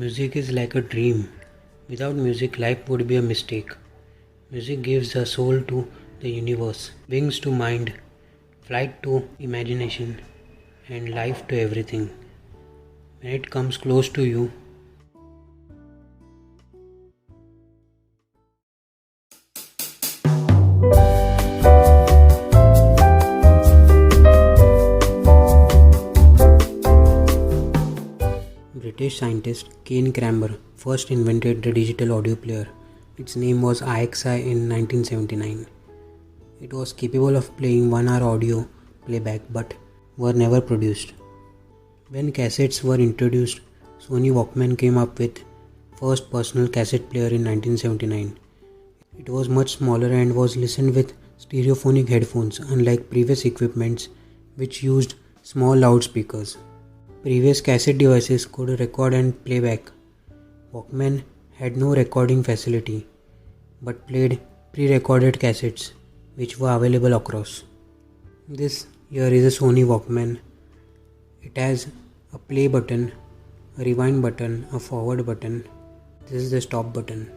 Music is like a dream. Without music, life would be a mistake. Music gives a soul to the universe, wings to mind, flight to imagination, and life to everything. When it comes close to you, British scientist Kane Cranber first invented the digital audio player. Its name was IXI in 1979. It was capable of playing 1 hour audio playback but were never produced. When cassettes were introduced, Sony Walkman came up with first personal cassette player in 1979. It was much smaller and was listened with stereophonic headphones unlike previous equipments which used small loudspeakers. Previous cassette devices could record and play back. Walkman had no recording facility but played pre-recorded cassettes which were available across. This here is a Sony Walkman. It has a play button, a rewind button, a forward button. This is the stop button.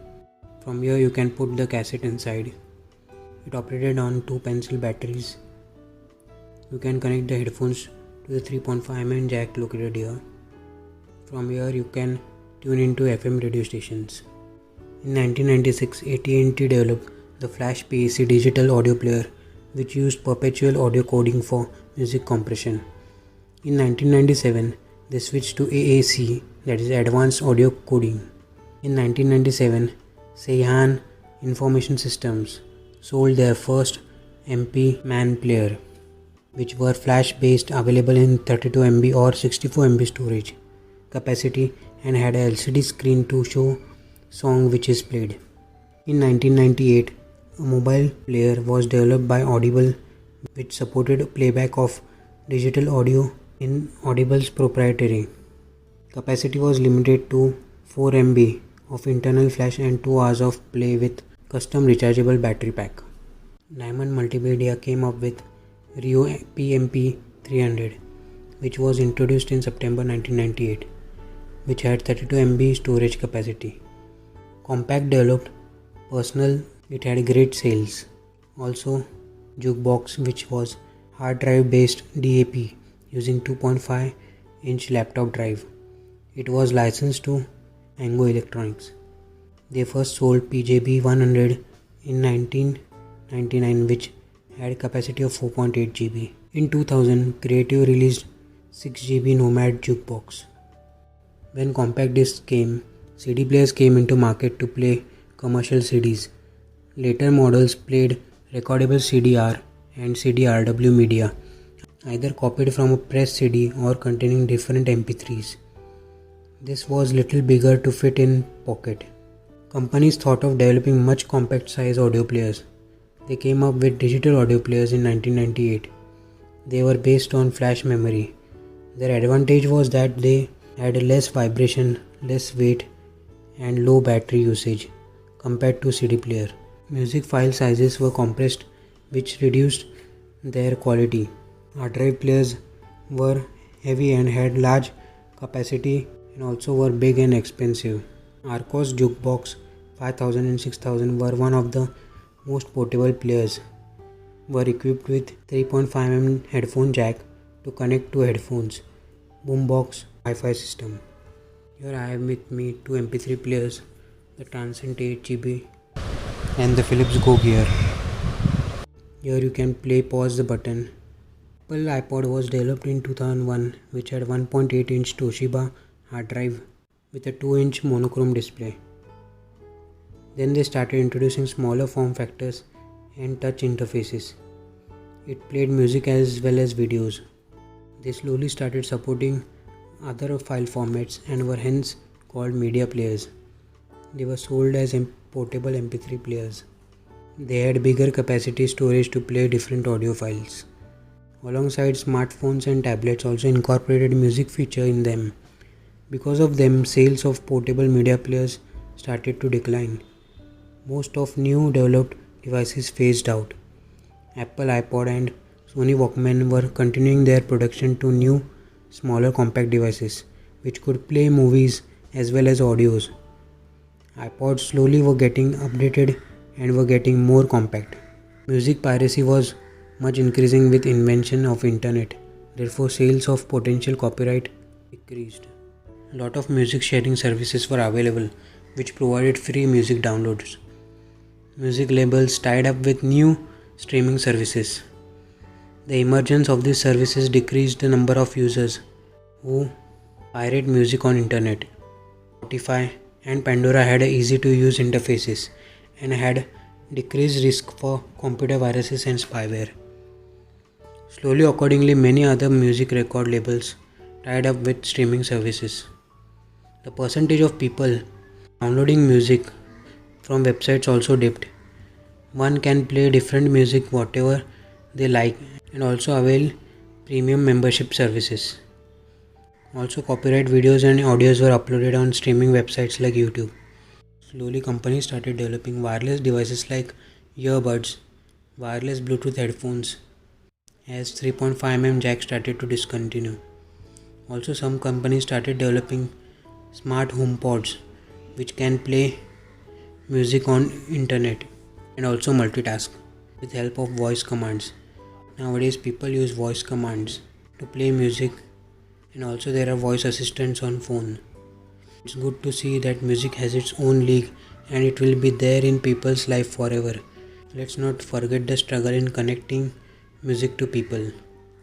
From here you can put the cassette inside. It operated on 2 pencil batteries. You can connect the headphones to the 3.5mm jack located here. From here you can tune into FM radio stations. In 1996, AT&T developed the Flash PAC digital audio player which used perpetual audio coding for music compression. In 1997, they switched to AAC, that is Advanced Audio Coding. In 1997, Seihan Information Systems sold their first MP Man player, which were flash based, available in 32MB or 64MB storage capacity and had a LCD screen to show song which is played. In 1998, a mobile player was developed by Audible which supported playback of digital audio in Audible's proprietary. Capacity was limited to 4MB of internal flash and 2 hours of play with custom rechargeable battery pack. Diamond Multimedia came up with Rio PMP 300 which was introduced in September 1998, which had 32MB storage capacity. Compact developed Personal, it had great sales. Also Jukebox, which was hard drive based DAP using 2.5-inch laptop drive. It was licensed to Ango Electronics. They first sold PJB 100 in 1999 which had capacity of 4.8 GB. In 2000, Creative released 6 GB Nomad Jukebox. When compact discs came, CD players came into market to play commercial CDs. Later models played recordable CD-R and CD-RW media, either copied from a press CD or containing different MP3s. This was little bigger to fit in pocket. Companies thought of developing much compact size audio players. They came up with digital audio players in 1998. They were based on flash memory. Their advantage was that they had less vibration, less weight, and low battery usage compared to CD player. Music file sizes were compressed which reduced their quality. Hard drive players were heavy and had large capacity and also were big and expensive. Arcos Jukebox 5000 and 6000 were one of the most portable players. Were equipped with 3.5mm headphone jack to connect to headphones, boombox, Wi-Fi system. Here I have with me two MP3 players, the Transcend 8GB and the Philips Go Gear. Here you can play pause the button. Apple iPod was developed in 2001 which had 1.8-inch Toshiba hard drive with a 2-inch monochrome display. Then they started introducing smaller form factors and touch interfaces. It played music as well as videos. They slowly started supporting other file formats and were hence called media players. They were sold as portable MP3 players. They had bigger capacity storage to play different audio files. Alongside, smartphones and tablets also incorporated music feature in them. Because of them, sales of portable media players started to decline. Most of new developed devices phased out. Apple iPod and Sony Walkman were continuing their production to new, smaller compact devices which could play movies as well as audios. iPods slowly were getting updated and were getting more compact. Music piracy was much increasing with invention of internet. Therefore, sales of potential copyright decreased. A lot of music sharing services were available which provided free music downloads. Music labels tied up with new streaming services. The emergence of these services decreased the number of users who pirate music on internet. Spotify and Pandora had easy to use interfaces and had decreased risk for computer viruses and spyware. Slowly, accordingly, many other music record labels tied up with streaming services. The percentage of people downloading music from websites also dipped. One can play different music whatever they like and also avail premium membership services. Also, copyright videos and audios were uploaded on streaming websites like YouTube. Slowly, companies started developing wireless devices like earbuds, wireless Bluetooth headphones, as 3.5mm jack started to discontinue. Also, some companies started developing smart home pods which can play music on internet and also multitask with help of voice commands. Nowadays, people use voice commands to play music, and also there are voice assistants on phone. It's good to see that music has its own league and it will be there in people's life forever. Let's not forget the struggle in connecting music to people.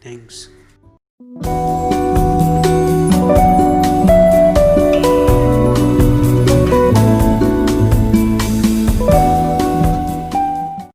Thanks.